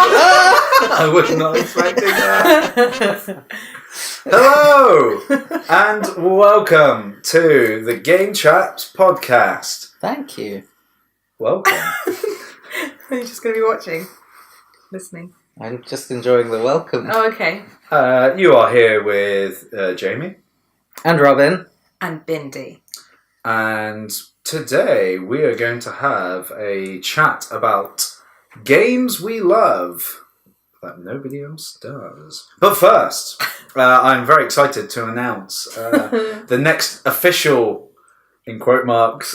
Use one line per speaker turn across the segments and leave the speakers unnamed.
I was not expecting that. Hello, and welcome to the Game Chaps podcast.
Thank you.
Welcome.
You're just going to be watching, listening.
I'm just enjoying the welcome.
Oh, okay.
You are here with Jamie.
And Robin.
And Bindy.
And today we are going to have a chat about games we love that nobody else does. But first, I'm very excited to announce the next official, in quote marks,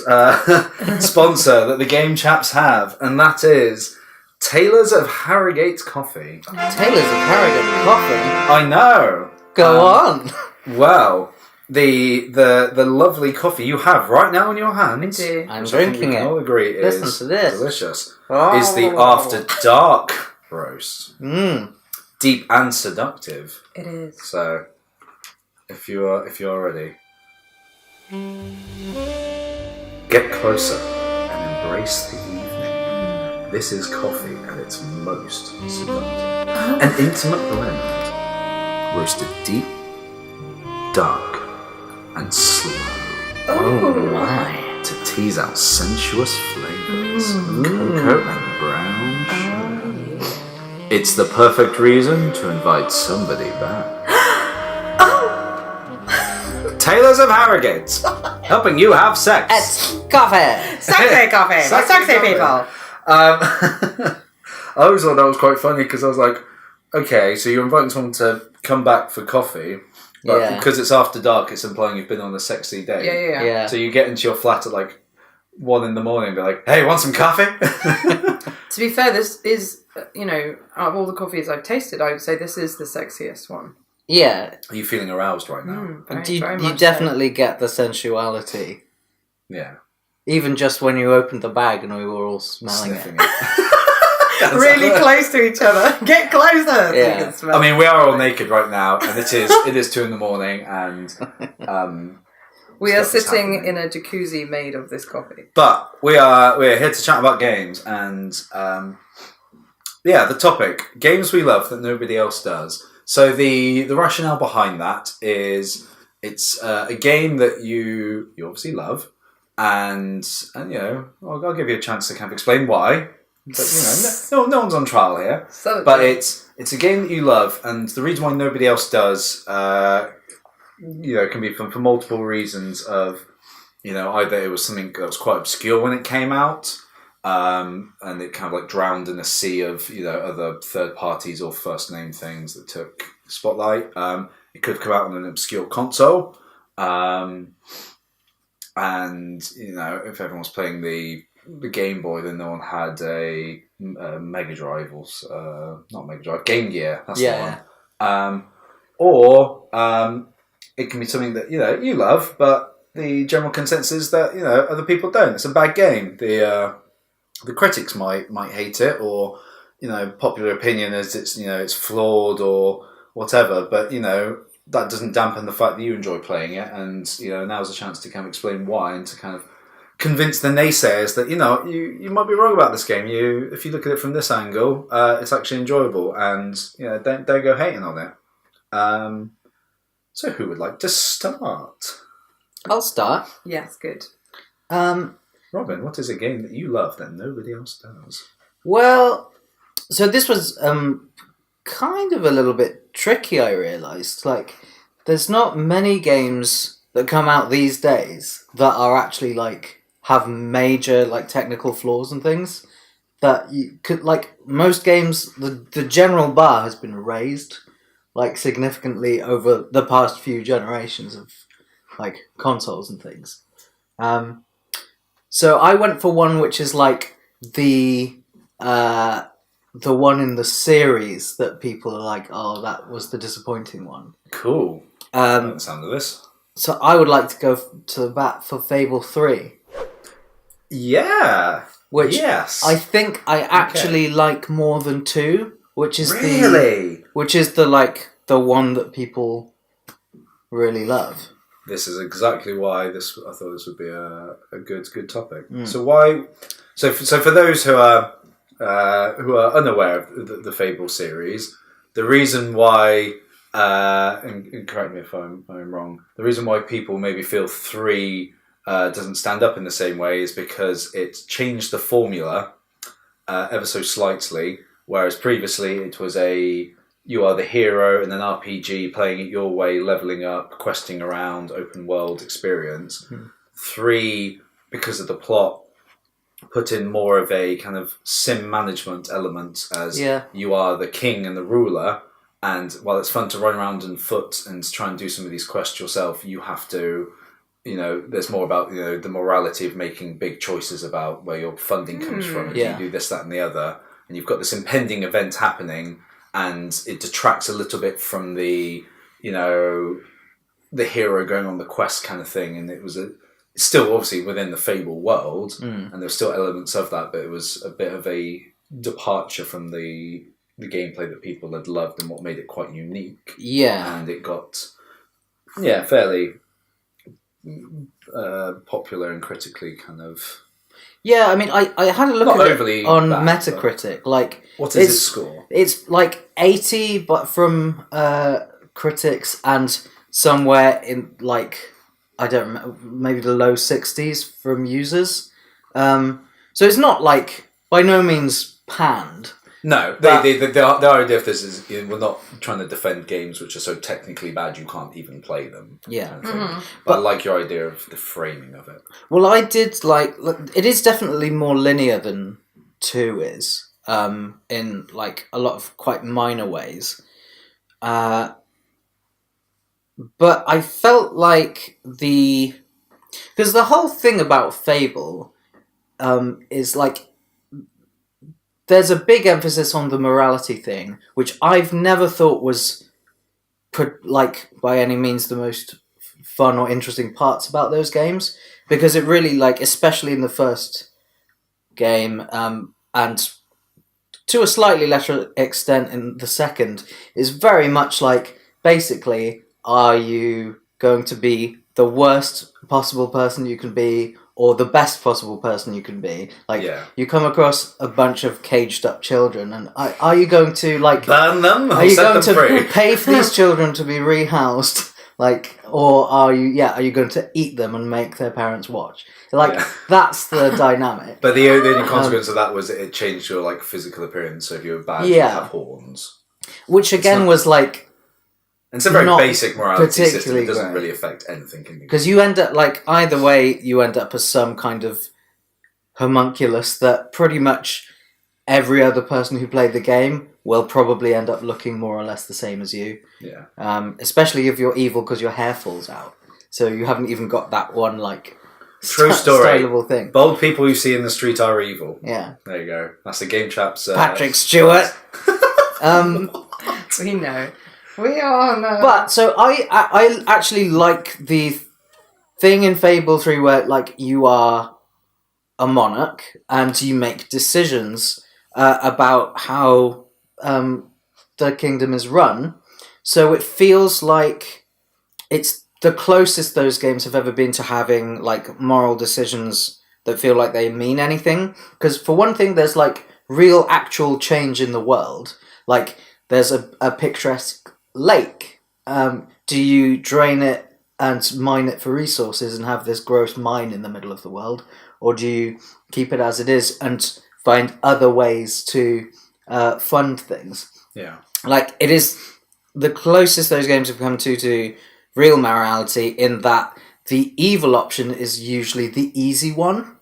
sponsor that the Game Chaps have, and that is Taylors of Harrogate Coffee.
Taylors of Harrogate Coffee?
I know.
Go on.
Well, the lovely coffee you have right now in your hands.
I do.
I'm
which I think
drinking
we can
it.
all agree
Listen
is
to this.
delicious.
Oh.
Is the After Dark roast.
Mmm.
Deep and seductive.
It is.
So, if you're ready, get closer and embrace the evening. This is coffee at its most seductive. An intimate blend, roasted deep, dark, and slow.
Oh my.
To tease out sensuous flavors of cocoa and brown sugar. It's the perfect reason to invite somebody back. Taylors of Harrogate, helping you have sex.
It's coffee.
Sexy coffee.
Sexy
Sexy
coffee.
people.
I always thought that was quite funny because I was like, okay, so you're inviting someone to come back for coffee, but because it's after dark, it's implying you've been on a sexy date.
Yeah.
So you get into your flat at like 1 a.m. and be like, hey, want some coffee?
To be fair, this is, out of all the coffees I've tasted, I would say this is the sexiest one.
Yeah.
Are you feeling aroused right now?
You definitely get the sensuality.
Yeah.
Even just when you opened the bag and we were all smelling
Sniffing
it.
Really close to each other. Get closer. So you can smell
I mean, we are all naked right now, and it is 2 a.m, and
we are
stuff is
sitting
happening.
in a jacuzzi made of this coffee.
But we're here to chat about games, and the topic, games we love that nobody else does. So the rationale behind that is it's a game that you obviously love, and I'll give you a chance to kind of explain why. But no one's on trial here. But it's a game that you love, and the reason why nobody else does, can be for multiple reasons. Of either it was something that was quite obscure when it came out, and it kind of like drowned in a sea of other third parties or first name things that took spotlight. It could have come out on an obscure console, and if everyone was playing the Game Boy, then no one had a Mega Drive or not Mega Drive, Game Gear. That's the one. Or it can be something that you love, but the general consensus is that other people don't. It's a bad game. The critics might hate it, or popular opinion is it's flawed or whatever. But that doesn't dampen the fact that you enjoy playing it, and now's a chance to kind of explain why and to kind of convince the naysayers that you might be wrong about this game. If you look at it from this angle, it's actually enjoyable, and don't go hating on it. So who would like to start?
I'll start.
Yes, good.
Robin, what is a game that you love that nobody else does?
Well, so this was kind of a little bit tricky, I realised. Like, there's not many games that come out these days that are actually, have major, technical flaws and things. That you could, most games, the general bar has been raised, significantly over the past few generations of, consoles and things. So I went for one which is the one in the series that people are like, oh, that was the disappointing one.
Cool. I like the sound of this.
So I would like to go to the bat for Fable 3.
Yeah.
Which
yes.
I think I actually like more than 2, which is
really?
the one that people really love.
This is exactly why I thought this would be a good topic.
Mm.
So for those who are who are unaware of the Fable series, the reason why, and correct me if I'm wrong, the reason why people maybe feel 3 doesn't stand up in the same way is because it's changed the formula ever so slightly, whereas previously it was you are the hero in an RPG, playing it your way, leveling up, questing around, open world experience. 3, because of the plot, put in more of a kind of sim management element, as you are the king and the ruler, and while it's fun to run around on foot and try and do some of these quests yourself, you have to, there's more about, the morality of making big choices about where your funding comes from, and you do this, that and the other, and you've got this impending event happening, and it detracts a little bit from the, the hero going on the quest kind of thing, and it was still obviously within the Fable world, and there's still elements of that, but it was a bit of a departure from the gameplay that people had loved and what made it quite unique. Yeah. And it got, fairly popular and critically kind of...
Yeah, I mean, I had a look
Not
at
overly
it on
bad,
Metacritic. Like,
what is its score?
It's like 80, but from critics, and somewhere in, like, I don't remember, maybe the low 60s from users. So it's not, like, by no means panned.
No, the idea of this is we're not trying to defend games which are so technically bad you can't even play them.
Yeah.
But I like your idea of the framing of it.
Well, I did like... It is definitely more linear than 2 is, in, like, a lot of quite minor ways. But I felt like because the whole thing about Fable is, like, there's a big emphasis on the morality thing, which I've never thought was, like, by any means the most fun or interesting parts about those games, because it really, like, especially in the first game, and to a slightly lesser extent in the second, is very much like, basically, are you going to be the worst possible person you can be, or the best possible person you can be? Like, you come across a bunch of caged up children, and are you going to, like...
Burn them?
Are you going to pay for these children to be rehoused? Like, or are you going to eat them and make their parents watch? Like, that's the dynamic.
But the only consequence of that was that it changed your, like, physical appearance, so if you were bad, you have horns.
Which, again, was, like...
It's a very basic morality system. It doesn't really affect anything.
Because you end up, like, either way, you end up as some kind of homunculus that pretty much every other person who played the game will probably end up looking more or less the same as you.
Yeah.
Especially if you're evil because your hair falls out. So you haven't even got that one, like,
true story.
Stylable thing.
Bold people you see in the street are evil.
Yeah.
There you go. That's the Game Chaps.
Patrick Stewart.
We know. We all know.
But, so I actually like the thing in Fable 3 where, like, you are a monarch and you make decisions about how the kingdom is run. So it feels like it's the closest those games have ever been to having, like, moral decisions that feel like they mean anything. Because, for one thing, there's, like, real actual change in the world. Like, there's a picturesque lake. Do you drain it and mine it for resources and have this gross mine in the middle of the world? Or do you keep it as it is and find other ways to fund things?
Yeah.
Like, it is the closest those games have come to real morality, in that the evil option is usually the easy one,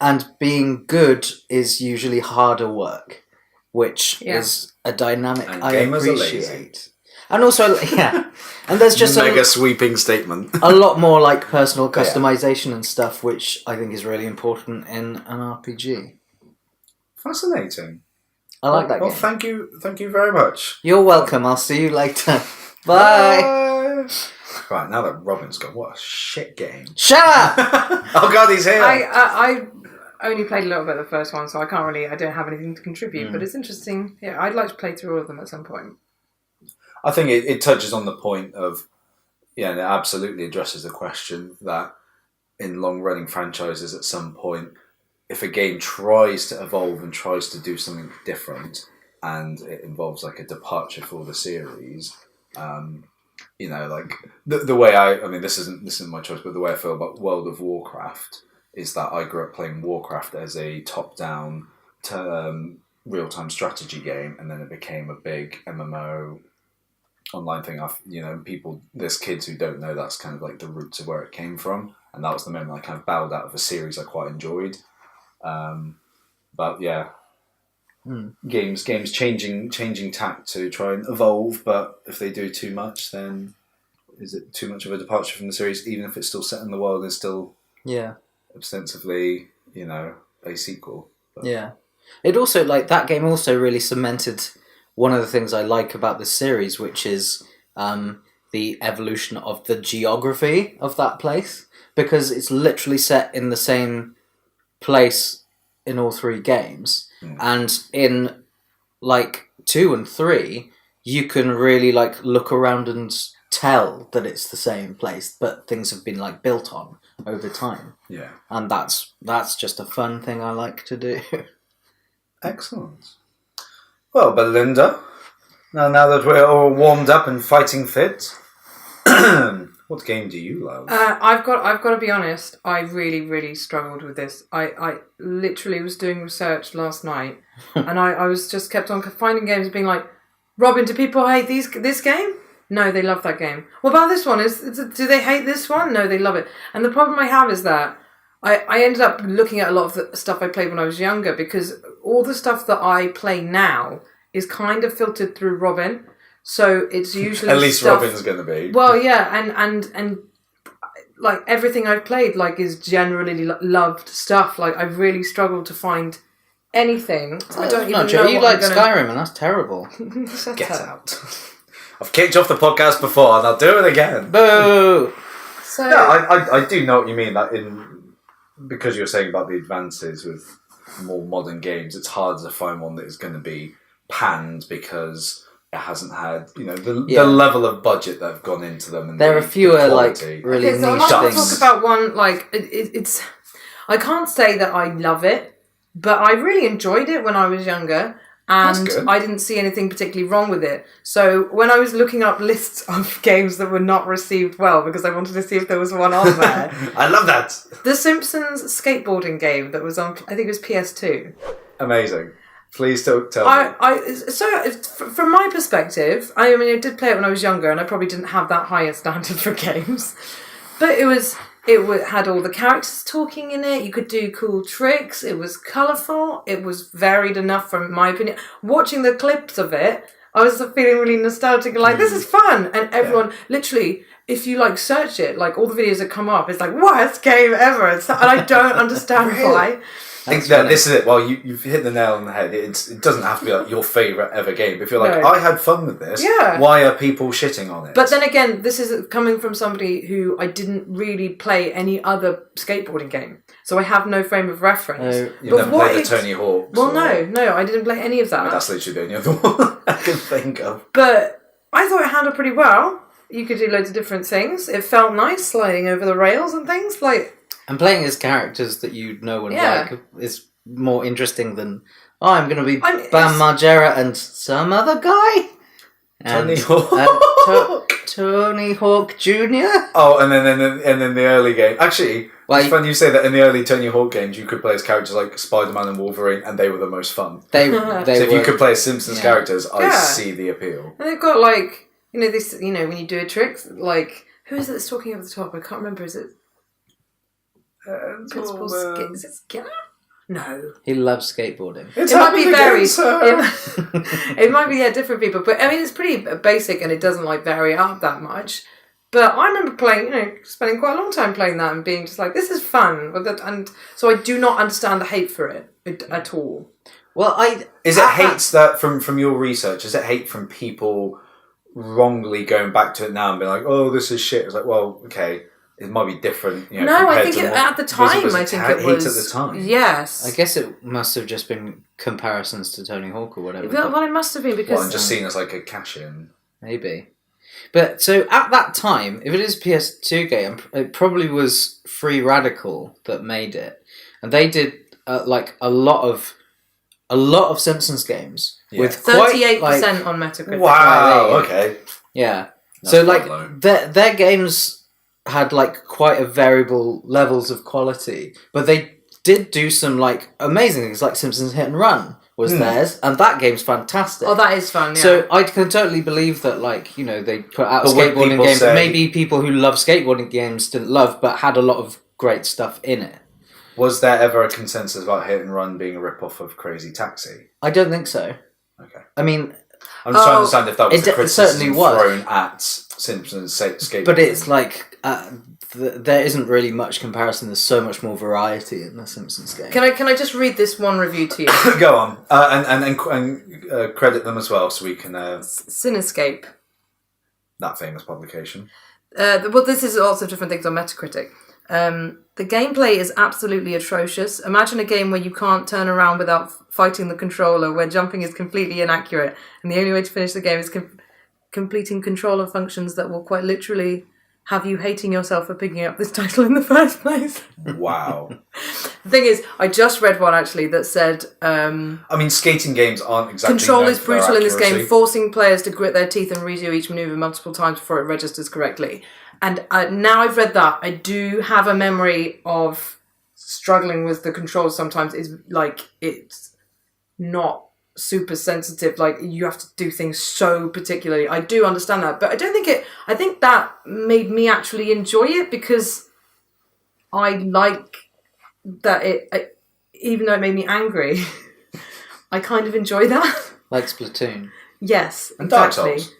and being good is usually harder work, which is a dynamic I appreciate. And also, and there's just
mega sweeping statement.
A lot more, like, personal customization and stuff, which I think is really important in an RPG.
Fascinating.
I like that game.
Well, thank you very much.
You're welcome. I'll see you later. Bye.
Right, now that Robin's gone, what a shit game.
Shut up!
Oh God, he's here.
I only played a little bit of the first one, so I don't have anything to contribute, but it's interesting. Yeah, I'd like to play through all of them at some point.
I think it touches on the point of, and it absolutely addresses the question that in long-running franchises at some point, if a game tries to evolve and tries to do something different, and it involves like a departure for the series, like the way I mean, this isn't my choice, but the way I feel about World of Warcraft is that I grew up playing Warcraft as a top-down real-time strategy game, and then it became a big MMO online thing. There's kids who don't know that's kind of like the roots of where it came from, and that was the moment I kind of bowed out of a series I quite enjoyed. But yeah, games changing tack to try and evolve, but if they do too much, then is it too much of a departure from the series, even if it's still set in the world and still ostensibly, a sequel? But.
Yeah. It also, that game also really cemented one of the things I like about this series, which is the evolution of the geography of that place, because it's literally set in the same place in all three games, and in 2 and 3 you can really look around and tell that it's the same place, but things have been built on over time.
Yeah,
and that's just a fun thing I like to do.
Excellent. Well, Belinda, now that we're all warmed up and fighting fit, what game do you love?
I've got to be honest. I really, really struggled with this. I literally was doing research last night, and I was just kept on finding games and being like, Robin, do people hate this game? No, they love that game. What about this one? Do they hate this one? No, they love it. And the problem I have is that I ended up looking at a lot of the stuff I played when I was younger, because all the stuff that I play now is kind of filtered through Robin. So it's usually
at least stuff, Robin's going to be.
Well, yeah, and everything I've played is generally loved stuff. I really struggled to find anything. I don't even know.
You like Skyrim, and that's terrible.
Get out. I've kicked off the podcast before, and I'll do it again.
Boo!
So
yeah, I do know what you mean. Because you're saying about the advances with more modern games, it's hard to find one that is going to be panned because it hasn't had the level of budget that have gone into them. And
there are fewer really niche
so I
things.
Talk about one it's. I can't say that I love it, but I really enjoyed it when I was younger. And I didn't see anything particularly wrong with it. So when I was looking up lists of games that were not received well, because I wanted to see if there was one on there.
I love that.
The Simpsons skateboarding game that was on, I think it was PS2.
Amazing. Please don't tell me.
So from my perspective, I did play it when I was younger, and I probably didn't have that high a standard for games. But it had all the characters talking in it. You could do cool tricks. It was colourful. It was varied enough, from my opinion. Watching the clips of it, I was feeling really nostalgic. This is fun. And everyone, literally, if you search it, all the videos that come up, it's worst game ever. And I don't understand why.
This is it. Well, you've hit the nail on the head. It doesn't have to be your favourite ever game. But if you're I had fun with this, why are people shitting on it?
But then again, this is coming from somebody who I didn't really play any other skateboarding game. So I have no frame of reference.
You never played the Tony Hawk?
Well, no, I didn't play any of that.
That's literally the only other one I can think of.
But I thought it handled pretty well. You could do loads of different things. It felt nice sliding over the rails and things.
And playing as characters that you know and like is more interesting than, I'm going to be Bam Margera and some other guy.
Tony Hawk.
Tony Hawk Jr.
Oh, and then the early game. Actually, it's funny you say that. In the early Tony Hawk games, you could play as characters like Spider-Man and Wolverine, and they were the most fun.
So
if you could play as Simpsons characters, I see the appeal.
And they've got this. When you do a trick, who is it that's talking over the top? I can't remember. Is it? Principal is it Skinner? No.
He loves skateboarding.
It might be varied. It might be different people, but it's pretty basic and it doesn't vary up that much. But I remember playing, spending quite a long time playing that and being just this is fun. And so I do not understand the hate for it at all.
Well,
is it hate that from your research? Is it hate from people wrongly going back to it now and being oh, this is shit? It's well, okay. It might be different.
No, I think at the time, it was
at the time.
Yes.
I guess it must have just been comparisons to Tony Hawk or whatever.
Well, it must have been because...
Well, and just seen as a cash-in.
Maybe. But, so, at that time, if it is a PS2 game, it probably was Free Radical that made it. And they did like a lot of Simpsons games with
38% on Metacritic.
Wow. Okay.
Yeah.
That's
so
quite
like
low.
their games had like quite a variable levels of quality, but they did do some like amazing things, like Simpsons Hit and Run was theirs, and that game's fantastic.
Oh, that is fun. Yeah.
So I can totally believe that, like, you know, they put out
But would
skateboarding
people
games
say-
that maybe people who love skateboarding games didn't love, but had a lot of great stuff in it.
Was there ever a consensus about Hit and Run being a rip-off of Crazy Taxi?
I don't think so.
Okay.
I mean,
I'm just trying to understand if that was
it
a criticism
certainly was.
thrown at Simpsons skateboarding.
but it's like there isn't really much comparison. There's so much more variety in the Simpsons game.
Can I just read this one review to you?
Go on, and credit them as well, so we can
Cinescape.
that famous publication.
Well, this is lots of different things on Metacritic. The gameplay is absolutely atrocious. Imagine a game where you can't turn around without fighting the controller, where jumping is completely inaccurate, and the only way to finish the game is completing controller functions that will quite literally have you hating yourself for picking up this title in the first place.
Wow.
The thing is, I just read one actually that said...
I mean, skating games aren't exactly
Control
known
is
for their
brutal in this
accuracy.
game, forcing players to grit their teeth and redo each maneuver multiple times before it registers correctly. And now I've read that, I do have a memory of struggling with the controls sometimes. It's like, it's not super sensitive. Like, you have to do things so particularly. I do understand that, but I don't think I think that made me actually enjoy it, because I like that even though it made me angry, I kind of enjoy that.
Like Splatoon.
Yes,
And Dark
exactly.
Souls.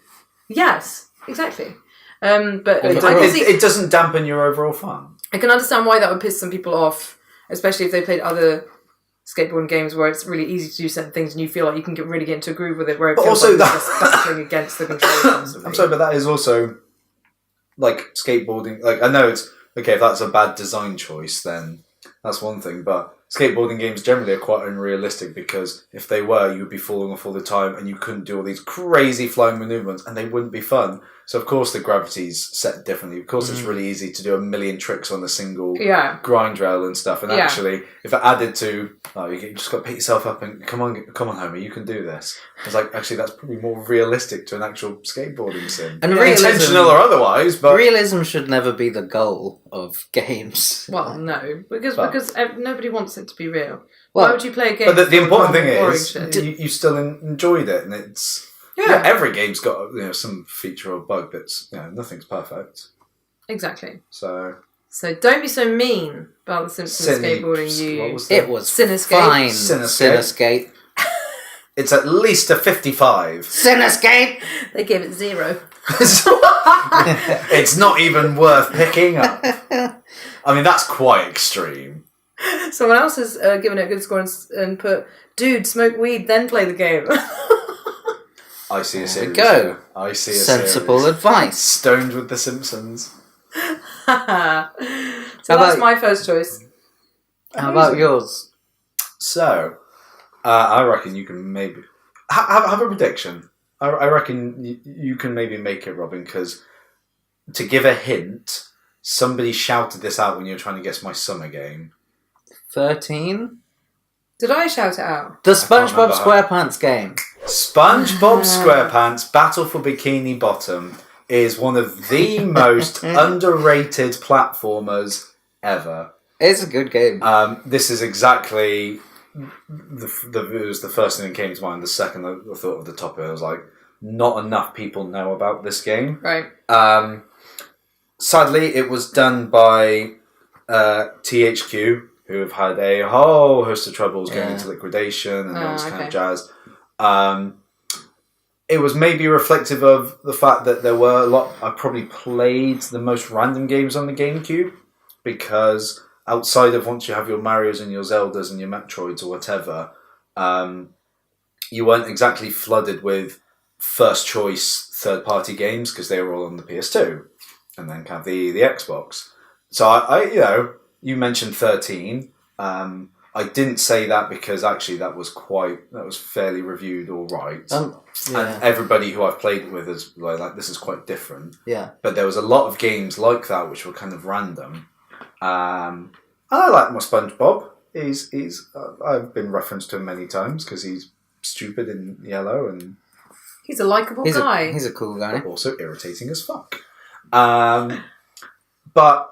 Yes, exactly. But
Well,
I can see,
It doesn't dampen your overall fun.
I can understand why that would piss some people off, especially if they played other skateboarding games where it's really easy to do certain things and you feel like you can really get into a groove with it, where it
But
feels
also
like
that-
you're just battling against the controls.
I'm sorry, but that is also like skateboarding. Like, I know it's okay if that's a bad design choice, then that's one thing. But skateboarding games generally are quite unrealistic, because if they were, you'd be falling off all the time, and you couldn't do all these crazy flying maneuvers, and they wouldn't be fun. So of course the gravity's set differently. Of course it's really easy to do a million tricks on a single grind rail and stuff. And actually, if it added to, you just got to pick yourself up and come on, Homer, you can do this. It's like, actually, that's probably more realistic to an actual skateboarding sim.
And
intentional or otherwise, but
realism should never be the goal of games.
Well, no, because nobody wants it to be real.
Well,
why would you play a game?
But the important thing
boring
is,
shit?
you still enjoyed it, and it's every game's got some feature or bug that's nothing's perfect.
Exactly.
So
don't be so mean about the Simpsons skateboarding.
What was
It was
Cinescape.
fine.
Cinescape.
Cinescape.
It's at least a 55.
Cinescape.
They gave it 0.
It's not even worth picking up. I mean, that's quite extreme.
Someone else has given it a good score and put, "Dude, smoke weed, then play the game."
I see a series.
There we go.
I see a
Sensible
series.
advice.
Stoned with The Simpsons.
So that's my first choice.
How about yours?
So, I reckon you can maybe have a prediction. I reckon you can maybe make it, Robin, because to give a hint, somebody shouted this out when you were trying to guess my summer game.
13?
Did I shout it out?
The
can't
SpongeBob
remember.
SquarePants game.
SpongeBob SquarePants Battle for Bikini Bottom is one of the most underrated platformers ever.
It's a good game.
This is exactly it was the first thing that came to mind. The second I thought of the topic, I was like, not enough people know about this game.
Right.
Sadly, it was done by THQ, who have had a whole host of troubles going into liquidation and all this kind of jazz. It was maybe reflective of the fact that there were a lot... I probably played the most random games on the GameCube, because outside of once you have your Marios and your Zeldas and your Metroids or whatever, you weren't exactly flooded with first choice third-party games, because they were all on the PS2 and then kind of the Xbox. So I you mentioned 13. I didn't say that because actually that was fairly reviewed all right. And everybody who I've played with is like, this is quite different.
Yeah.
But there was a lot of games like that which were kind of random. And I like my SpongeBob. he's I've been referenced to him many times because he's stupid in yellow and
he's a likeable guy.
He's a cool guy,
but also irritating as fuck. But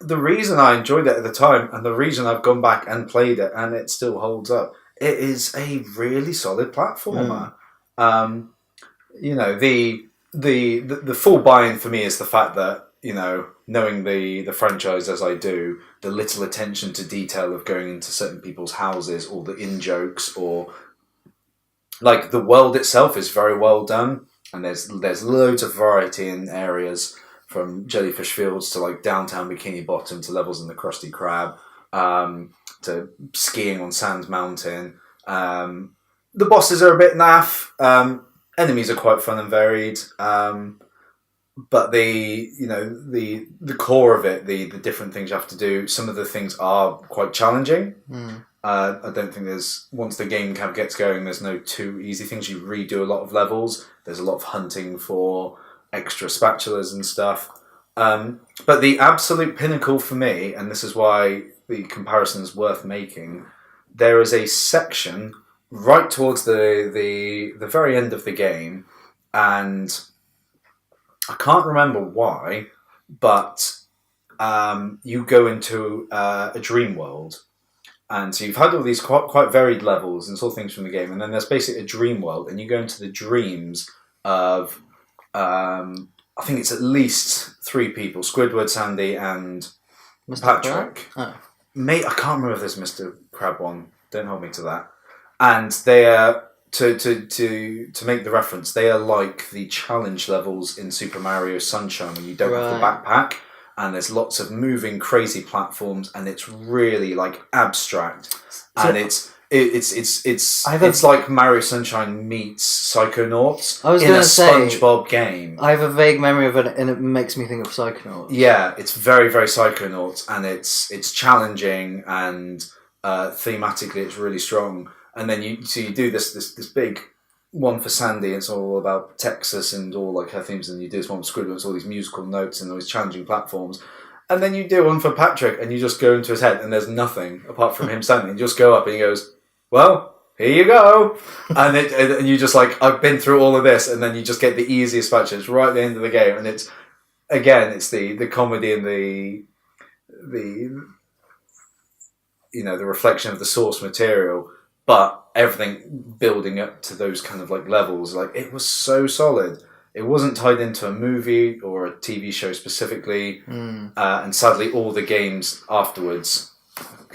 the reason I enjoyed it at the time, and the reason I've gone back and played it, and it still holds up, it is a really solid platformer. You know, the full buy-in for me is the fact that, you know, knowing the franchise as I do, the little attention to detail of going into certain people's houses, or the in-jokes, or like the world itself is very well done, and there's loads of variety in areas, from Jellyfish Fields to like downtown Bikini Bottom to levels in the Krusty Krab, to skiing on Sand Mountain. The bosses are a bit naff. Enemies are quite fun and varied. But the core of it, the different things you have to do, some of the things are quite challenging. I don't think once the game kind of gets going, there's no too easy things. You redo a lot of levels. There's a lot of hunting for extra spatulas and stuff. But the absolute pinnacle for me, and this is why the comparison is worth making, there is a section right towards the very end of the game, and I can't remember why, but you go into a dream world. And so you've had all these quite varied levels and all things from the game, and then there's basically a dream world, and you go into the dreams of, I think it's at least 3 people: Squidward, Sandy, and
Mr.
Patrick.
Oh.
Mate, I can't remember if there's Mr. Crab one. Don't hold me to that. And they are, to make the reference, they are like the challenge levels in Super Mario Sunshine, where you don't have the backpack, and there's lots of moving, crazy platforms, and it's really like abstract, and it's like Mario Sunshine meets Psychonauts in a SpongeBob game.
I have a vague memory of it, and it makes me think of Psychonauts.
Yeah, it's very, very Psychonauts, and it's challenging, and thematically it's really strong. And then you do this big one for Sandy. It's all about Texas and all like her themes, and you do this one for Squidward. It's all these musical notes and all these challenging platforms. And then you do one for Patrick, and you just go into his head, and there's nothing apart from him standing. You just go up, and he goes, "Well, here you go," and you just like, I've been through all of this, and then you just get the easiest patch. It's right at the end of the game, and it's the comedy and the the reflection of the source material, but everything building up to those kind of like levels. Like, it was so solid. It wasn't tied into a movie or a TV show specifically, and sadly, all the games afterwards,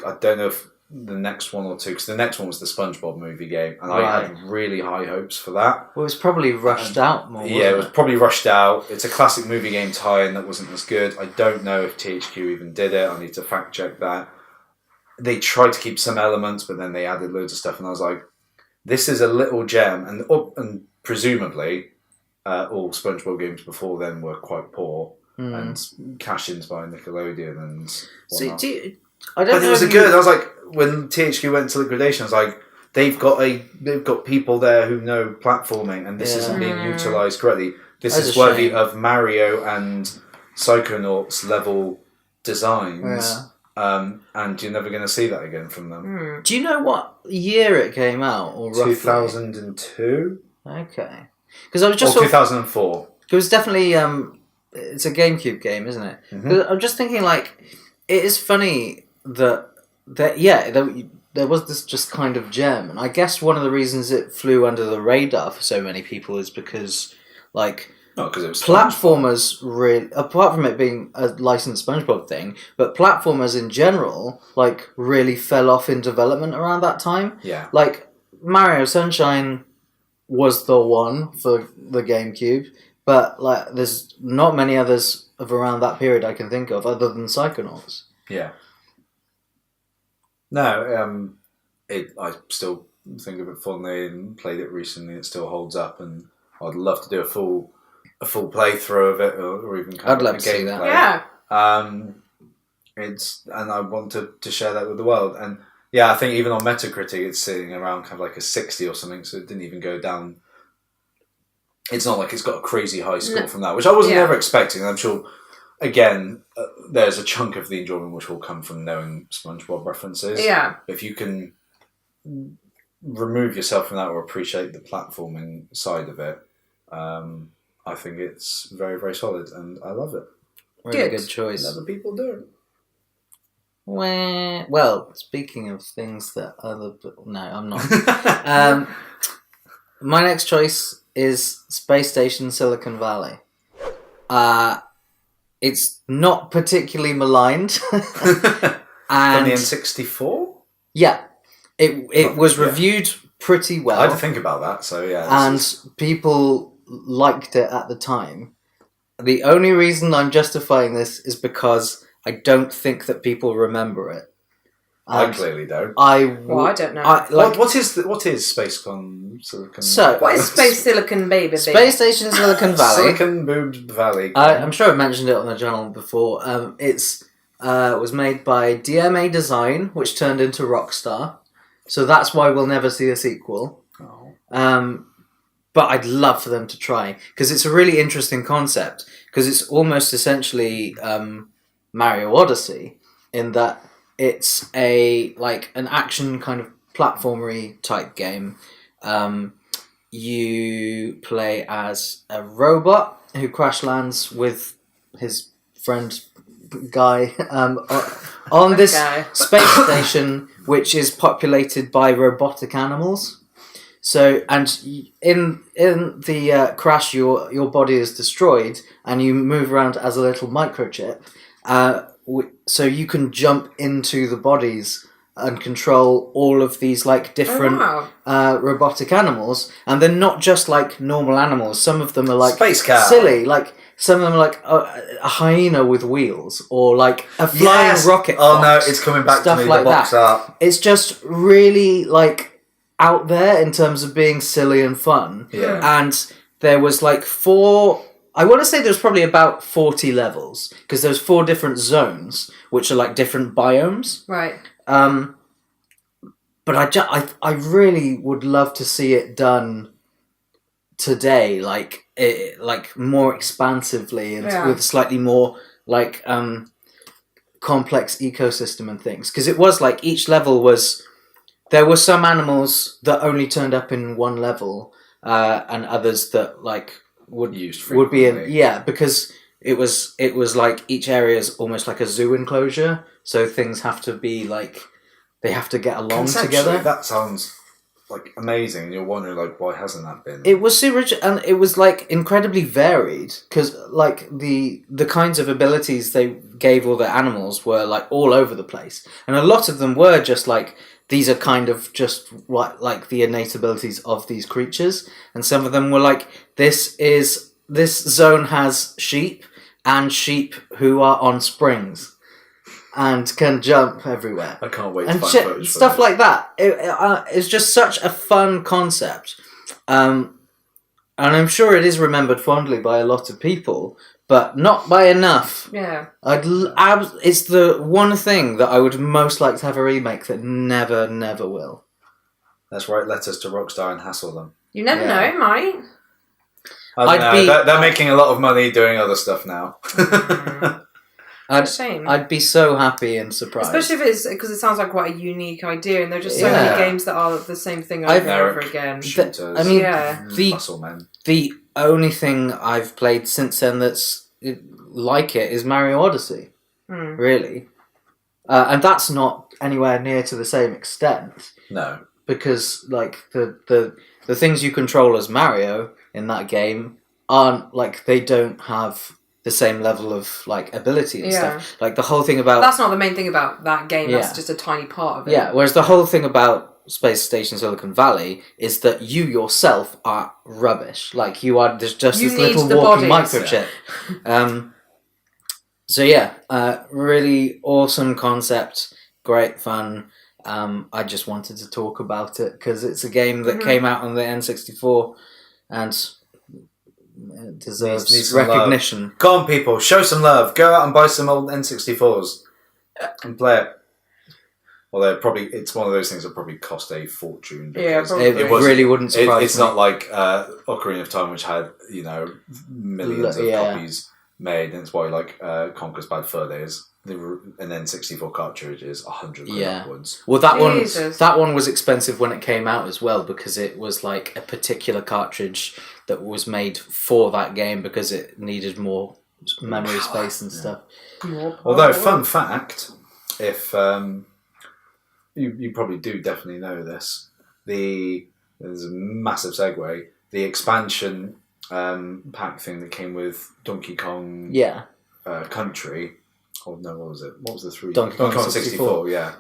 I don't know if the next one or two, because the next one was the SpongeBob movie game, and I had really high hopes for that.
Well, it was probably rushed out more.
Yeah, it was probably rushed out. It's a classic movie game tie-in that wasn't as good. I don't know if THQ even did it. I need to fact check that. They tried to keep some elements, but then they added loads of stuff, and I was like, this is a little gem, and presumably all SpongeBob games before then were quite poor, and cash-ins by Nickelodeon and whatnot.
So
But it was good. I was like, when THQ went to liquidation, I was like, they've got people there who know platforming, and this isn't being utilised correctly. This is worthy of Mario and Psychonauts level designs.
Yeah.
And you're never going to see that again from them.
Do you know what year it came out, or roughly?
2002.
Okay, because I was just
2004.
It was definitely it's a GameCube game, isn't it? Mm-hmm. I'm just thinking, like, it is funny that there was this just kind of gem, and I guess one of the reasons it flew under the radar for so many people is because, like,
because it was
platformers really, apart from it being a licensed SpongeBob thing, but platformers in general, like, really fell off in development around that time.
Yeah.
Like, Mario Sunshine was the one for the GameCube, but like, there's not many others of around that period I can think of other than Psychonauts.
Yeah. No, I still think of it fondly and played it recently. It still holds up, and I'd love to do a full playthrough of it, or even kind of a gameplay.
Yeah.
And I want to share that with the world. And yeah, I think even on Metacritic, it's sitting around kind of like a 60 or something. So it didn't even go down. It's not like it's got a crazy high score from that, which I wasn't ever expecting. I'm sure again, there's a chunk of the enjoyment which will come from knowing SpongeBob references.
Yeah.
If you can remove yourself from that or appreciate the platforming side of it, I think it's very, very solid, and I love it.
Really good choice.
And other people don't.
Well, speaking of things that no, I'm not. My next choice is Space Station Silicon Valley. It's not particularly maligned.
And the N64?
Yeah. It was reviewed pretty well.
I had to think about that, so yeah.
And people liked it at the time. The only reason I'm justifying this is because I don't think that people remember it.
I clearly don't.
I don't know.
What is SpaceCon Silicon?
What is Space Silicon Baby?
Space Station Silicon Valley.
Silicon Boobed Valley.
I'm sure I've mentioned it on the channel before. It was made by DMA Design, which turned into Rockstar. So that's why we'll never see a sequel.
Oh.
But I'd love for them to try, because it's a really interesting concept, because it's almost essentially Mario Odyssey, in that it's an action kind of platformery type game. You play as a robot who crash lands with his friend guy on this space station, which is populated by robotic animals. So, and in the crash, your body is destroyed, and you move around as a little microchip. So you can jump into the bodies and control all of these different robotic animals, and they're not just normal animals. Some of them are
Space cow.
Silly, some of them are a hyena with wheels, or a flying rocket.
Oh no, it's coming back to me. The box art.
It's just really out there in terms of being silly and fun.
Yeah.
And there was 4. I want to say there's probably about 40 levels, because there's 4 different zones, which are different biomes.
Right.
But I really would love to see it done today, more expansively and with slightly more complex ecosystem and things. Because it was each level was. There were some animals that only turned up in one level, and others that would be in because it was each area is almost like a zoo enclosure, so things have to be they have to get along together.
That sounds amazing, and you're wondering why hasn't that been?
It was super rich, and it was incredibly varied, because the kinds of abilities they gave all the animals were all over the place, and a lot of them were just these are kind of just the innate abilities of these creatures, and some of them were this zone has sheep, and sheep who are on springs and can jump everywhere.
I can't wait
and
to find footage
stuff
for
like that. It's just such a fun concept, and I'm sure it is remembered fondly by a lot of people, but not by enough.
Yeah.
It's the one thing that I would most like to have a remake that never will.
That's right, letters to Rockstar and hassle them.
You never know, mate.
I don't know. They're making a lot of money doing other stuff now.
It's a shame.
I'd be so happy and surprised.
Especially if it's because it sounds like quite a unique idea, and there are just so many games that are the same thing over and over again.
Muscle men.
The only thing I've played since then that's like it is Mario Odyssey, really. And that's not anywhere near to the same extent.
No.
Because, the things you control as Mario in that game aren't, they don't have the same level of, ability and stuff. The whole thing about...
That's not the main thing about that game, that's just a tiny part of it.
Yeah, whereas the whole thing about Space Station Silicon Valley is that you yourself are rubbish. There's just this little walking microchip. Really awesome concept, great fun. I just wanted to talk about it because it's a game that came out on the N64 and it deserves recognition.
Love. Come on, people, show some love. Go out and buy some old N64s and play it. Although it's one of those things that probably cost a fortune.
Yeah,
it really wouldn't surprise me.
It's not like Ocarina of Time, which had millions of copies. made, and it's why like Conker's Bad Fur Days. And then 64 cartridges, 100 quid upwards.
Well, that
Jesus.
one was expensive when it came out as well, because it was like a particular cartridge that was made for that game because it needed more memory space and stuff.
Although, fun fact, if you probably do definitely know this, there's a massive segue. The expansion pack thing that came with Donkey Kong Country. Oh no, what was it? What was the 3?
Donkey Kong
64, yeah.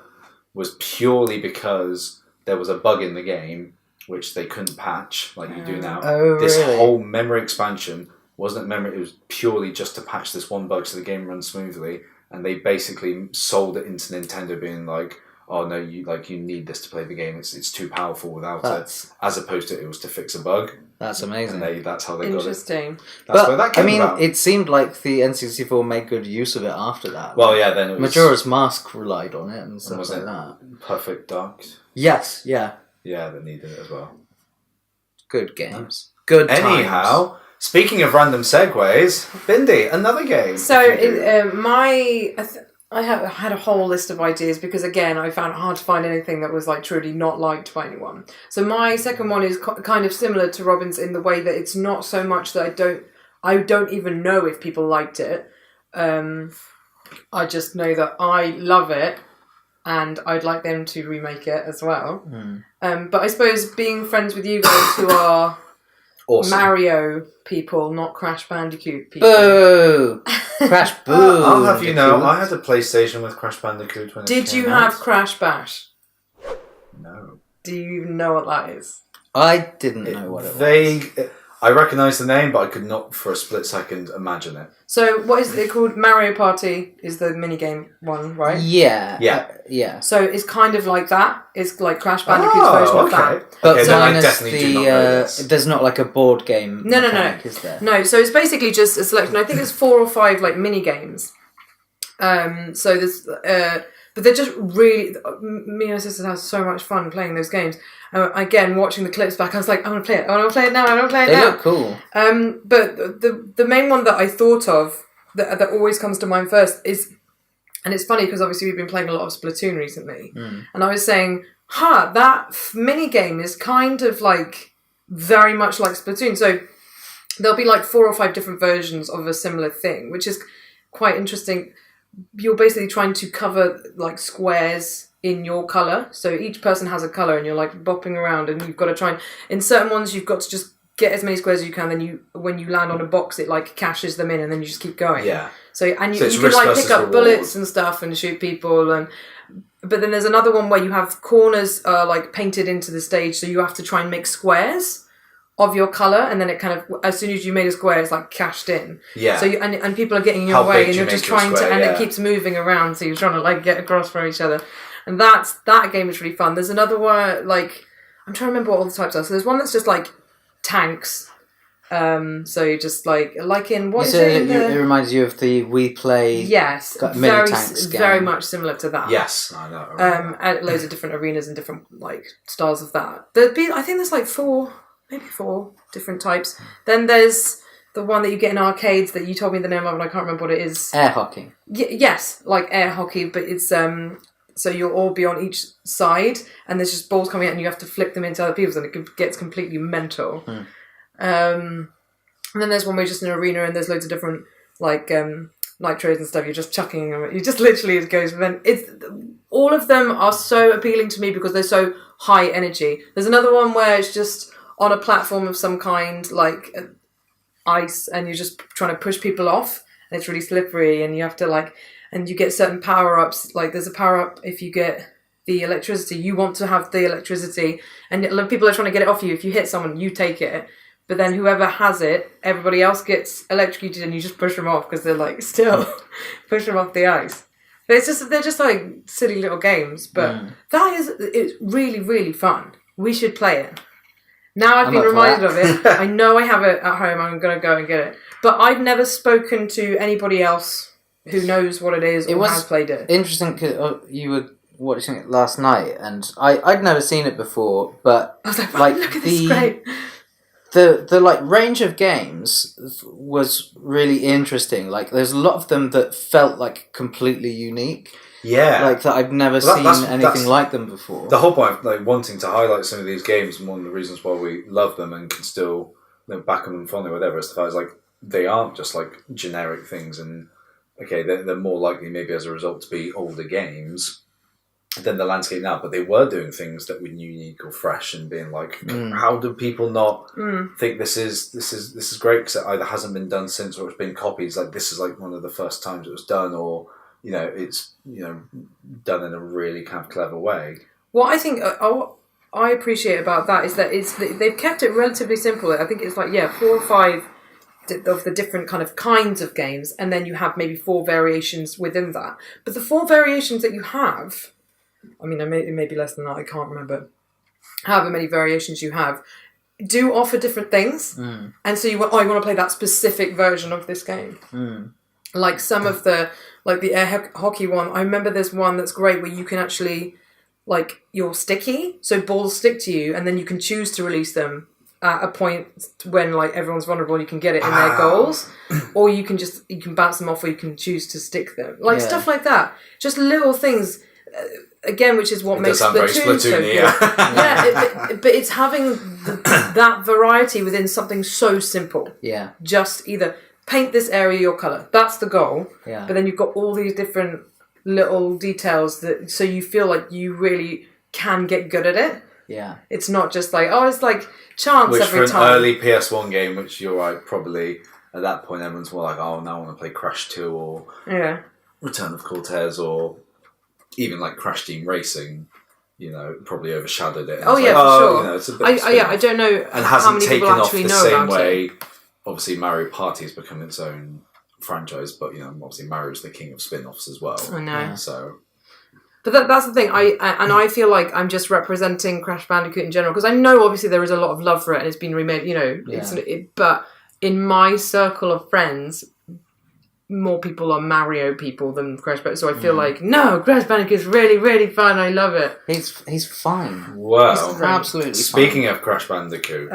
Was purely because there was a bug in the game which they couldn't patch like you do now.
Oh,
this
really?
whole memory expansion wasn't memory, it was purely just to patch this one bug so the game runs smoothly, and they basically sold it into Nintendo being like, oh no, you need this to play the game, it's too powerful without it, as opposed to it was to fix a bug.
That's amazing.
And that's how they got it.
Interesting.
That's where that came about.
It seemed like the N64 made good use of it after that.
Well, yeah, then it was...
Majora's Mask relied on it and stuff like that.
Perfect Dark?
Yes, yeah.
Yeah, they needed it as well.
Good games. Good times.
Anyhow, speaking of random segues, Bindy, another game.
So, I had a whole list of ideas because, again, I found it hard to find anything that was like truly not liked by anyone. So my second one is kind of similar to Robin's in the way that it's not so much that I don't even know if people liked it. I just know that I love it and I'd like them to remake it as well. But I suppose being friends with you guys who are awesome Mario people, not Crash Bandicoot people.
Boo! Crash Boo!
I'll have you know, I had a PlayStation with Crash Bandicoot when it came out.
Did you have Crash Bash?
No.
Do you even know what that is?
I didn't know what it was.
I recognise the name, but I could not for a split second imagine it.
So what is it called? Mario Party is the minigame one, right?
Yeah.
Yeah.
So it's kind of like that. It's like Crash Bandicoot's version of that.
But
okay, then I
minus
definitely do not know this.
there's not like a board game mechanic, is there?
No, so it's basically just a selection. I think there's 4 or 5 like mini games. So there's but they're just really, me and my sister had so much fun playing those games. Again, watching the clips back, I was like, I want to play it. I want to play it now. I want to play it now.
They look cool.
But the main one that I thought of that always comes to mind first is, and it's funny because obviously we've been playing a lot of Splatoon recently, and I was saying, that mini game is kind of like very much like Splatoon. So there'll be like 4 or 5 different versions of a similar thing, which is quite interesting. You're basically trying to cover like squares in your colour. So each person has a colour and you're like bopping around and you've got to try and... In certain ones you've got to just get as many squares as you can, then when you land on a box it like caches them in and then you just keep going.
Yeah.
So you can like pick up bullets and stuff and shoot people but then there's another one where you have corners like painted into the stage, so you have to try and make squares of your colour, and then it kind of, as soon as you made a square, it's like cashed in.
Yeah.
So and people are getting in your way, and you're just trying to, and it keeps moving around, so you're trying to like get across from each other, and that game is really fun. There's another one like, I'm trying to remember what all the types are. So there's one that's just like tanks. So you just like in what is it?
It reminds you of the We Play.
Yes,
mini tanks game.
Very much similar to that.
Yes, I know.
And loads of different arenas and different like styles of that. I think there's like 4 different types. Then there's the one that you get in arcades that you told me the name of, and I can't remember what it is.
Air hockey.
Yes, like air hockey, but it's so you'll all be on each side, and there's just balls coming out, and you have to flick them into other people's, and it gets completely mental. And then there's one where you're just in an arena, and there's loads of different like nitros and stuff. You're just chucking them. You just literally it goes. All of them are so appealing to me because they're so high energy. There's another one where it's just on a platform of some kind, like ice, and you're just trying to push people off, and it's really slippery, and you have to like, and you get certain power-ups, like there's a power-up if you get the electricity, you want to have the electricity, and people are trying to get it off you. If you hit someone, you take it, but then whoever has it, everybody else gets electrocuted, and you just push them off, because they're like still push them off the ice. But they're just like silly little games, but it's really, really fun. We should play it. Now I've been reminded of it. I know I have it at home. I'm going to go and get it. But I've never spoken to anybody else who knows what it is or has played it.
Interesting because you were watching it last night, and I'd never seen it before. But
I was like, look at this, great.
the like range of games was really interesting. Like, there's a lot of them that felt like completely unique.
Yeah,
like that I've never seen anything like them before.
The whole point of like wanting to highlight some of these games, and one of the reasons why we love them and can still back them and fondly, whatever, is the fact is like they aren't just like generic things, and okay, they're more likely maybe as a result to be older games than the landscape now, but they were doing things that were unique or fresh and being like, how do people not think this is great because it either hasn't been done since or it's been copied. Like this is like one of the first times it was done, or it's done in a really kind of clever way.
What I think I appreciate about that is that they've kept it relatively simple. I think it's like 4 or 5 of the different kinds of games, and then you have maybe 4 variations within that. But the 4 variations that you have, I mean, it may be less than that, I can't remember however many variations you have, do offer different things. And so you want to play that specific version of this game. Like some of the air hockey one, I remember there's one that's great where you can actually, like, you're sticky, so balls stick to you, and then you can choose to release them at a point when like everyone's vulnerable and you can get it in their goals, or you can bounce them off, or you can choose to stick them, like stuff like that. Just little things, again, which is what makes Splatoon so good. But it's having that variety within something so simple. Yeah, just either paint this area your colour. That's the goal. Yeah. But then you've got all these different little details that so you feel like you really can get good at it. Yeah. It's not just like, it's like chance every time. Which for an
early PS1 game, which you're right, probably at that point everyone's more like, now I want to play Crash 2 or Return of Cortez or even like Crash Team Racing, probably overshadowed it.
For sure.
It's a bit
I don't know
and how many people actually know about it. Obviously, Mario Party has become its own franchise, but obviously Mario's the king of spin-offs as well. I know. Yeah. So,
but that's the thing. I feel like I'm just representing Crash Bandicoot in general because I know obviously there is a lot of love for it and it's been remade. But in my circle of friends, more people are Mario people than Crash Bandicoot. So I feel like Crash Bandicoot is really, really fun. I love it.
He's fine.
Well,
he's absolutely
speaking
fine.
Of Crash Bandicoot.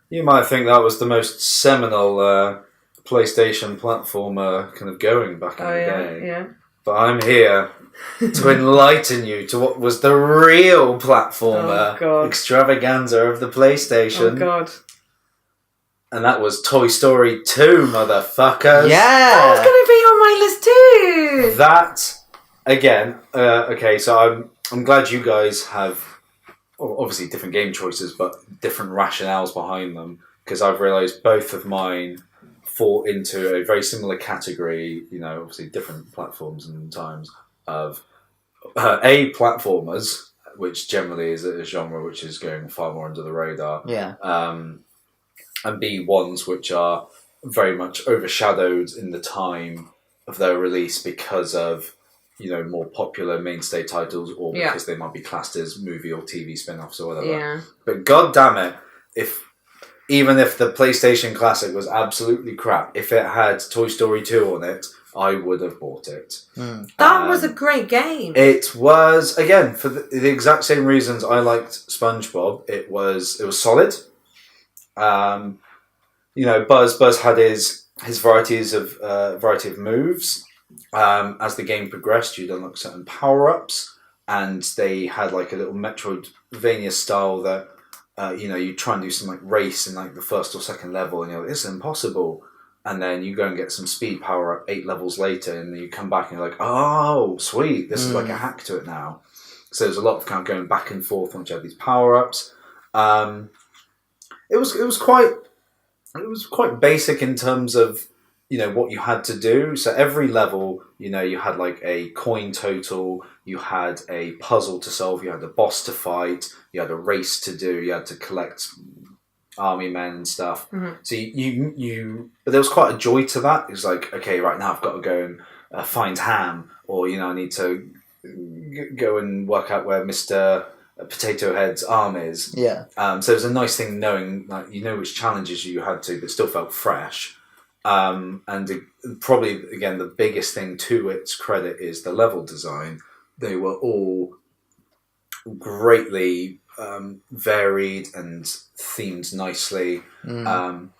You might think that was the most seminal PlayStation platformer kind of going back in the day. Yeah. But I'm here to enlighten you to what was the real platformer extravaganza of the PlayStation.
Oh, God.
And that was Toy Story 2, motherfuckers.
Yeah! That was going to be on my list too!
That, again, okay, so I'm glad you guys have obviously different game choices, but different rationales behind them, because I've realised both of mine fall into a very similar category, obviously different platforms and times, of platformers, which generally is a genre which is going far more under the radar, and B, ones which are very much overshadowed in the time of their release because of more popular mainstay titles, or because they might be classed as movie or TV spin-offs or whatever. Yeah. But god damn it, even if the PlayStation Classic was absolutely crap, if it had Toy Story 2 on it, I would have bought it.
That was a great game.
It was, again, for the exact same reasons I liked SpongeBob. It was solid. Buzz had his variety of moves. As the game progressed, you'd unlock certain power-ups, and they had like a little Metroidvania style that you try and do some like race in like the first or second level, and you're like, this is impossible, and then you go and get some speed power-up 8 levels later, and then you come back and you're like, oh sweet, this is like a hack to it now. So there's a lot of kind of going back and forth once you have these power-ups. It was quite basic in terms of what you had to do. So every level, you had like a coin total, you had a puzzle to solve, you had a boss to fight, you had a race to do, you had to collect army men and stuff. Mm-hmm. So but there was quite a joy to that. It was like, okay, right now I've got to go and find Ham, or I need to go and work out where Mr. Potato Head's arm is. Yeah. So it was a nice thing knowing, like, which challenges you had to, but still felt fresh. And probably, again, the biggest thing to its credit is the level design. They were all greatly varied and themed nicely. And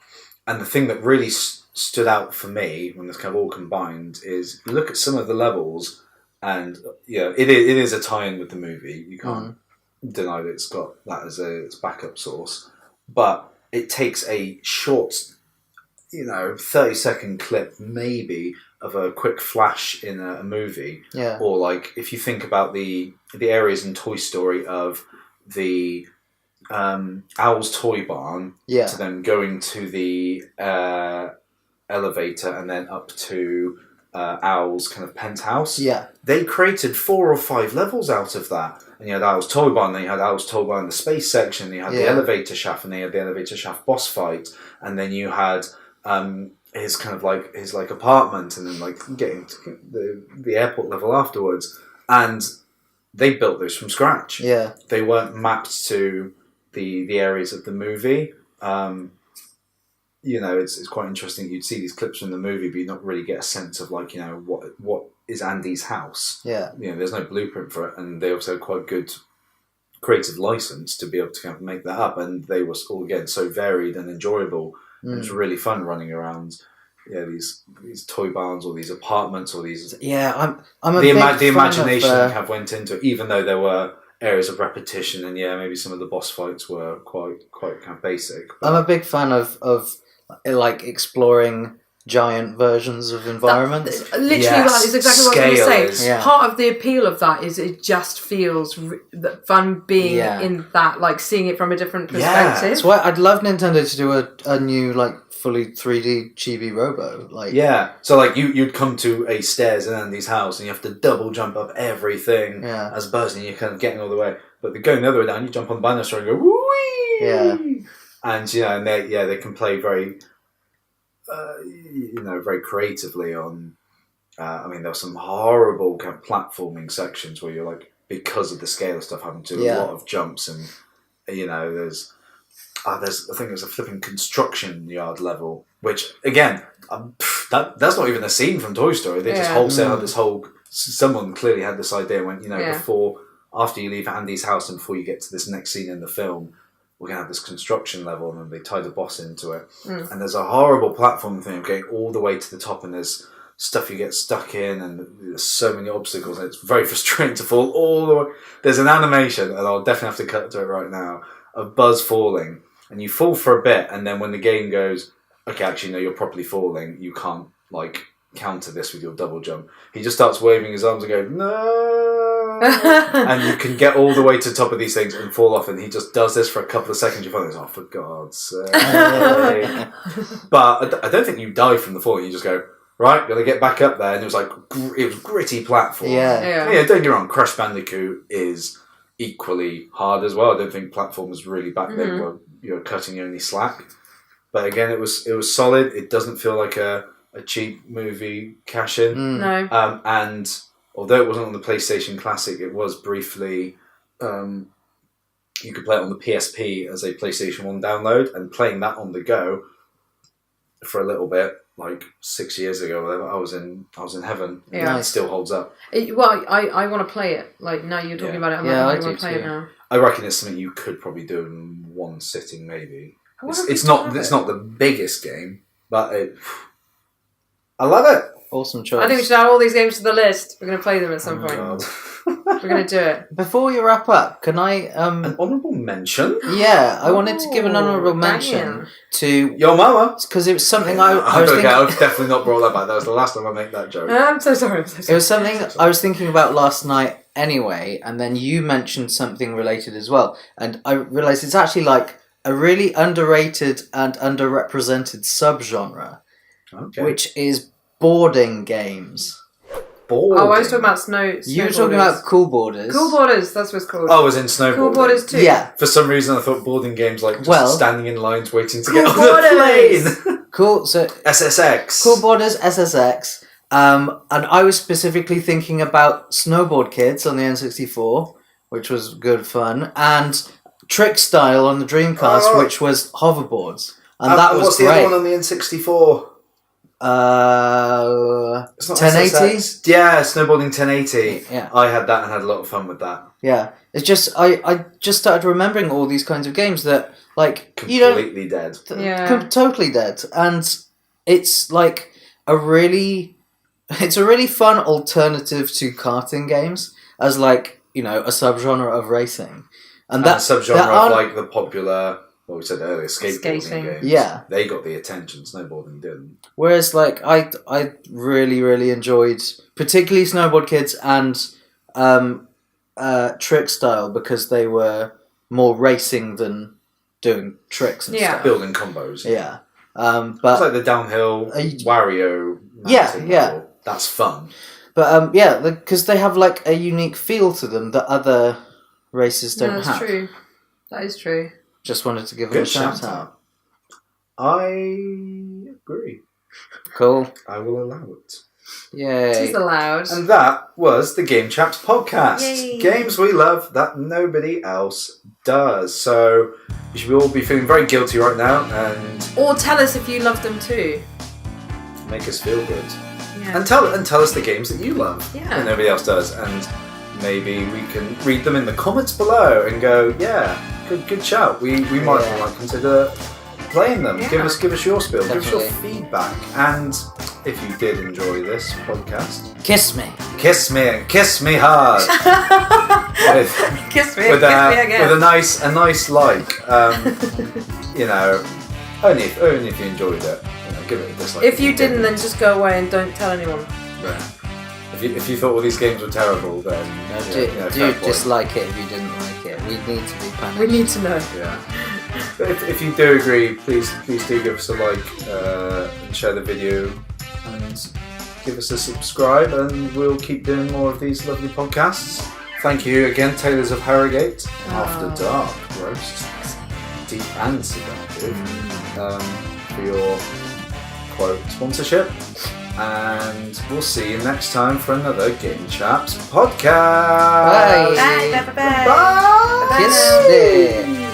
the thing that really stood out for me when this kind of all combined is you look at some of the levels, and it is a tie-in with the movie. You can't deny that it's got that as its backup source, but it takes a short, 30-second clip maybe of a quick flash in a movie, or like if you think about the areas in Toy Story of the Owl's toy barn, to then going to the elevator and then up to Owl's kind of penthouse.
Yeah,
they created 4 or 5 levels out of that. And you had Owl's toy barn, then you had Owl's toy barn in the space section, then you had the elevator shaft, and then you had the elevator shaft boss fight, and then you had his kind of like his like apartment, and then like getting to the airport level afterwards. And they built those from scratch.
Yeah,
they weren't mapped to the areas of the movie. It's quite interesting. You'd see these clips from the movie, but you not really get a sense of like what is Andy's house.
Yeah,
there's no blueprint for it, and they also had quite good creative license to be able to kind of make that up. And they were all again so varied and enjoyable. And it was really fun running around. These toy barns or these apartments or these.
I'm a big fan
the imagination
of,
kind of went into it, even though there were areas of repetition, and maybe some of the boss fights were quite kind of basic.
But I'm a big fan of like exploring giant versions of environments.
Literally, that is exactly what I was going to say.
Yeah.
Part of the appeal of that is it just feels fun being in that, like seeing it from a different perspective.
That's why I'd love Nintendo to do a new like fully 3D chibi robo.
So like you'd come to a stairs in Andy's house, and you have to double jump up everything as Buzz, and you're kind of getting all the way. But going the other way down, you jump on the banister and go whee!
Yeah.
And they can play very very creatively on. There were some horrible kind of platforming sections where you're like, because of the scale of stuff, having to do a lot of jumps, and there's I think there's a flipping construction yard level, which again that's not even a scene from Toy Story. They just wholesale had this whole. Someone clearly had this idea and went, after you leave Andy's house and before you get to this next scene in the film, we're going to have this construction level, and then they tie the boss into it. And there's a horrible platform thing of going all the way to the top, and there's stuff you get stuck in, and there's so many obstacles, and it's very frustrating to fall all the way. There's an animation, and I'll definitely have to cut to it right now, of Buzz falling, and you fall for a bit, and then when the game goes, okay, actually, no, you're properly falling, you can't, like, counter this with your double jump. He just starts waving his arms and going, no! And you can get all the way to the top of these things and fall off, and he just does this for a couple of seconds. You find oh, for God's sake. But I don't think you die from the fall. You just go, right, gotta get back up there. And it was gritty platform.
Yeah,
don't get me wrong, Crash Bandicoot is equally hard as well. I don't think platformers really back then were cutting any slack. But again, it was solid. It doesn't feel like a cheap movie cash-in.
No.
And although it wasn't on the PlayStation Classic, it was briefly... you could play it on the PSP as a PlayStation 1 download, and playing that on the go for a little bit, like 6 years ago, whatever, I was in heaven.
Yeah.
And it still holds up.
I want to play it. Like, now you're talking about it, I want to play it now.
I reckon it's something you could probably do in one sitting, maybe. It's not the biggest game, but I love it.
Awesome choice.
I think we should add all these games to the list. We're going to play them at some point.
God.
We're going to do it.
Before you wrap up, can I...
an honourable mention?
Yeah, I wanted to give an honourable mention to...
Your mama?
Because it was something I was thinking...
I've definitely not brought that back. That was the last time I made that joke.
I'm so sorry.
It was something I was thinking about last night anyway, and then you mentioned something related as well. And I realised it's actually like a really underrated and underrepresented subgenre, which is boarding games.
Boarding?
Oh, I was talking about snow.
You were talking about Cool Boarders.
Cool Boarders, that's what it's called.
Oh, it was in snowboarding.
Cool Boarders too.
Yeah.
For some reason, I thought boarding games like just standing in lines waiting to get on
Boarders.
the plane.
Cool. So
SSX.
Cool Boarders, SSX. And I was specifically thinking about Snowboard Kids on the N64, which was good fun, and Trick Style on the Dreamcast, which was hoverboards, and that was
what's
great.
What's the other one on the N64? It's not
1080?
SSX. Yeah, snowboarding 1080.
Yeah.
I had that and had a lot of fun with that.
Yeah. It's just I just started remembering all these kinds of games that like
Completely dead.
Totally dead, and it's like it's a really fun alternative to karting games as like a subgenre of racing, and that
subgenre of like the popular. What we said earlier, skateboarding games.
Yeah.
They got the attention, snowboarding didn't.
Whereas, like, I really, really enjoyed, particularly Snowboard Kids and Trick Style, because they were more racing than doing tricks and stuff.
Building combos.
Yeah. But
it's like the downhill Wario.
Yeah.
That's fun.
But, because they have, like, a unique feel to them that other races don't have.
That's true. That is true.
Just wanted to give them a shout out.
I agree.
Cool.
I will allow it.
Yay.
It is allowed.
And that was the Game Chaps podcast.
Yay.
Games we love that nobody else does. So you should all be feeling very guilty right now and
or tell us if you love them too.
Make us feel good.
Yeah.
And tell us the games that you love that nobody else does. And maybe we can read them in the comments below and go, yeah, good shout. We might consider playing them.
Yeah.
Give us your spiel.
Definitely.
Give us your feedback. And if you did enjoy this podcast,
kiss me
and kiss me hard.
Kiss me
with
again.
a nice like. Only if you enjoyed it. Give it a dislike.
If you didn't, then just go away and don't tell anyone.
Yeah. If you thought all these games were terrible, then
do dislike it if you didn't like it. We need to be punished.
We need to know.
Yeah. But if you do agree, please do give us a like and share the video and give us a subscribe, and we'll keep doing more of these lovely podcasts. Thank you again, Taylors of Harrogate, After Dark roast, deep and seductive, for your quote sponsorship. And we'll see you next time for another Game Chaps podcast.
Bye.
Bye. Bye. Bye.
Bye.
Kiss me.